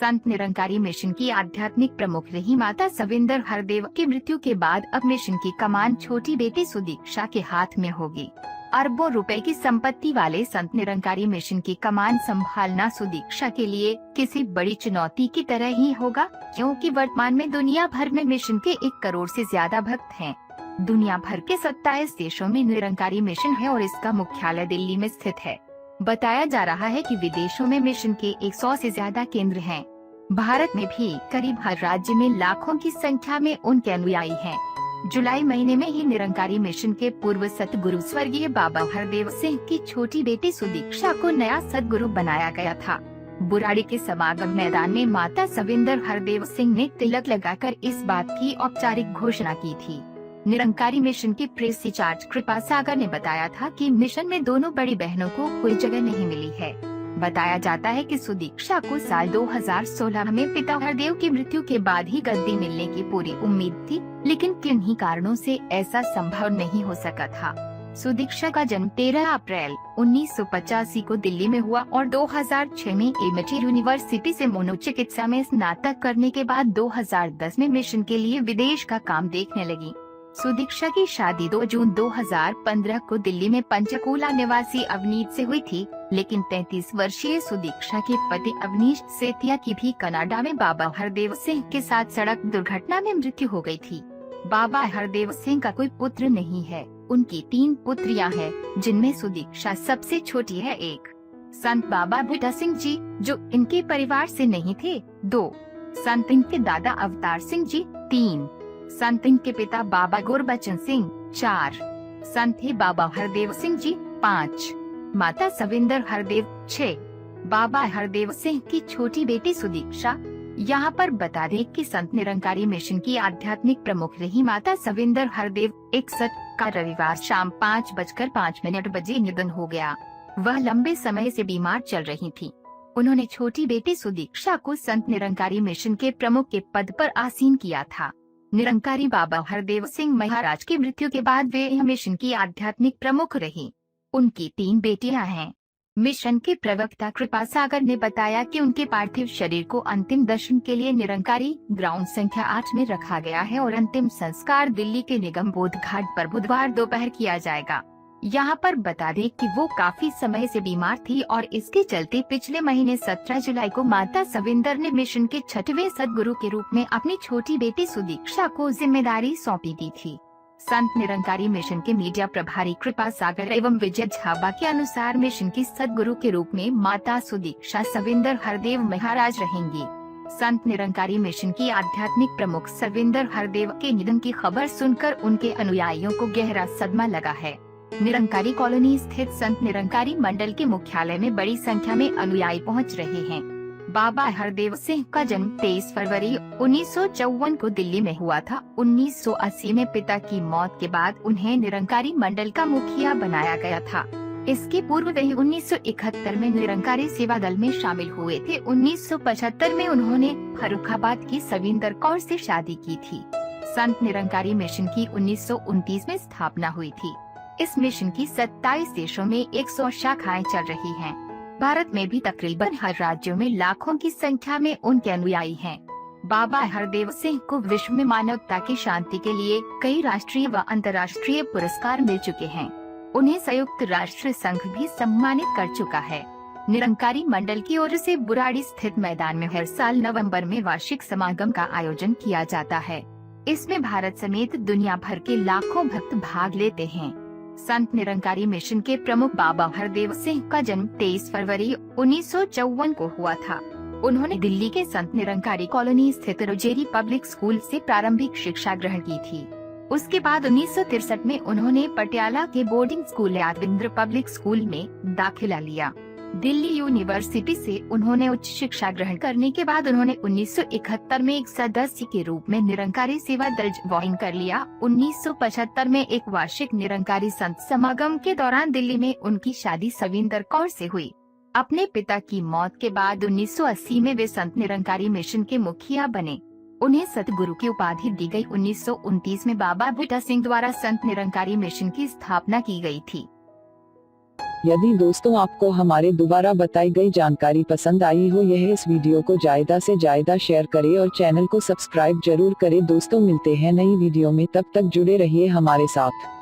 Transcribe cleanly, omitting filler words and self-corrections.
Sant Nirankari mission की आध्यात्मिक प्रमुख रही माता सविंदर हरदेव की मृत्यु के बाद अब मिशन की कमान छोटी बेटी सुदीक्षा के हाथ में होगी। अरबों रुपए की संपत्ति वाले संत निरंकारी मिशन की कमान संभालना सुदीक्षा के लिए किसी बड़ी चुनौती की तरह ही होगा, क्योंकि वर्तमान में दुनिया भर में मिशन के 1 करोड़ से ज्यादा भक्त हैं। दुनिया भर के 27 देशों में निरंकारी मिशन है और इसका मुख्यालय दिल्ली में स्थित है। बताया जा रहा है कि विदेशों में मिशन के 100 से ज्यादा केंद्र हैं। भारत में भी करीब हर राज्य में लाखों की संख्या में उनके अनुयायी हैं। जुलाई महीने में ही निरंकारी मिशन के पूर्व सतगुरु स्वर्गीय बाबा हरदेव सिंह की छोटी बेटी सुदीक्षा को नया सतगुरु बनाया गया था। बुराड़ी के समागम मैदान में माता सविंदर हरदेव सिंह ने तिलक लगाकर इस बात की औपचारिक घोषणा की थी। निरंकारी मिशन के प्रेस इंचार्ज कृपा सागर ने बताया था कि मिशन में दोनों बड़ी बहनों को कोई जगह नहीं मिली है। बताया जाता है कि सुदीक्षा को साल 2016 में पिता हरदेव की मृत्यु के बाद ही गद्दी मिलने की पूरी उम्मीद थी, लेकिन किन्हीं कारणों से ऐसा संभव नहीं हो सका था। सुदीक्षा का जन्म 13 अप्रैल 1985 को दिल्ली में हुआ और 2006 में एमिटी यूनिवर्सिटी से मनोचिकित्सा में स्नातक करने के बाद 2010 में मिशन के लिए विदेश का काम देखने लगी। सुदीक्षा की शादी 2 जून 2015 को दिल्ली में पंचकूला निवासी अवनीश से हुई थी, लेकिन 33 वर्षीय सुदीक्षा के पति अवनीश सेतिया की भी कनाडा में बाबा हरदेव सिंह के साथ सड़क दुर्घटना में मृत्यु हो गई थी। बाबा हरदेव सिंह का कोई पुत्र नहीं है, उनकी 3 पुत्रियां हैं, जिनमें सुदीक्षा सबसे छोटी है। 1 संत बाबा बुड्ढा सिंह जी, जो इनके परिवार से नहीं थे। 2 संत इनके दादा अवतार सिंह जी। 3 संत इनके पिता बाबा गुरबचन सिंह। 4 संत ही बाबा हरदेव सिंह जी। 5 माता सविंदर हरदेव। 6 बाबा हरदेव सिंह की छोटी बेटी सुदीक्षा। यहाँ पर बता दें कि संत निरंकारी मिशन की आध्यात्मिक प्रमुख रही माता सविंदर हरदेव 61 का रविवार शाम 5:05 बजे निधन हो गया। वह लंबे समय से बीमार चल रही थी। उन्होंने छोटी बेटी सुदीक्षा को संत निरंकारी मिशन के प्रमुख के पद पर आसीन किया था। निरंकारी बाबा हरदेव सिंह महाराज की मृत्यु के बाद वे मिशन की आध्यात्मिक प्रमुख रही। उनकी 3 बेटियां हैं। मिशन के प्रवक्ता कृपा सागर ने बताया कि उनके पार्थिव शरीर को अंतिम दर्शन के लिए निरंकारी ग्राउंड संख्या 8 में रखा गया है और अंतिम संस्कार दिल्ली के निगम बोध घाट पर बुधवार दोपहर किया जाएगा। यहाँ पर बता दें कि वो काफी समय से बीमार थी और इसके चलते पिछले महीने 17 जुलाई को माता सविंदर ने मिशन के 6वें सदगुरु के रूप में अपनी छोटी बेटी सुदीक्षा को जिम्मेदारी सौंपी दी थी। संत निरंकारी मिशन के मीडिया प्रभारी कृपा सागर एवं विजय झाबा के अनुसार मिशन की सदगुरु के रूप में माता सुदीक्षा सविंदर हरदेव महाराज रहेंगी। संत निरंकारी मिशन की आध्यात्मिक प्रमुख सविंदर हरदेव के निधन की खबर सुनकर उनके अनुयायियों को गहरा सदमा लगा है। निरंकारी कॉलोनी स्थित संत निरंकारी मंडल के मुख्यालय में बड़ी संख्या में अनुयायी पहुंच रहे हैं। बाबा हरदेव सिंह का जन्म 23 फरवरी 1954 को दिल्ली में हुआ था। 1980 में पिता की मौत के बाद उन्हें निरंकारी मंडल का मुखिया बनाया गया था। इसके पूर्व वे 1971 में निरंकारी सेवा दल में शामिल हुए थे। 1975 में उन्होंने फर्रुखाबाद की सविंदर कौर से शादी की थी। संत निरंकारी मिशन की 1929 में स्थापना हुई थी। इस मिशन की 27 देशों में 100 शाखाएं चल रही हैं। भारत में भी तकरीबन हर राज्यों में लाखों की संख्या में उनके अनुयायी हैं। बाबा हरदेव सिंह को विश्व में मानवता की शांति के लिए कई राष्ट्रीय व अंतर्राष्ट्रीय पुरस्कार मिल चुके हैं। उन्हें संयुक्त राष्ट्र संघ भी सम्मानित कर चुका है। निरंकारी मंडल की ओर से बुराड़ी स्थित मैदान में हर साल नवंबर में वार्षिक समागम का आयोजन किया जाता है। इसमें भारत समेत दुनिया भर के लाखों भक्त भाग लेते हैं। संत निरंकारी मिशन के प्रमुख बाबा हरदेव सिंह का जन्म 23 फरवरी 1954 को हुआ था। उन्होंने दिल्ली के संत निरंकारी कॉलोनी स्थित रोजेरी पब्लिक स्कूल से प्रारंभिक शिक्षा ग्रहण की थी। उसके बाद 1963 में उन्होंने पटियाला के boarding school Yadavindra public school में दाखिला लिया। दिल्ली यूनिवर्सिटी से उन्होंने उच्च शिक्षा ग्रहण करने के बाद उन्होंने 1971 में एक सदस्य के रूप में निरंकारी सेवा दल ज्वाइन कर लिया। 1975 में एक वार्षिक निरंकारी संत समागम के दौरान दिल्ली में उनकी शादी सविंदर कौर से हुई। अपने पिता की मौत के बाद 1980 में वे संत निरंकारी मिशन के मुखिया बने। उन्हें सतगुरु की उपाधि दी गई। 1929 में बाबा बुड्ढा सिंह द्वारा संत निरंकारी मिशन की स्थापना की गई थी। यदि दोस्तों आपको हमारे द्वारा बताई गई जानकारी पसंद आई हो, यह इस वीडियो को ज्यादा से ज्यादा शेयर करें और चैनल को सब्सक्राइब जरूर करें। दोस्तों मिलते हैं नई वीडियो में, तब तक जुड़े रहिए हमारे साथ।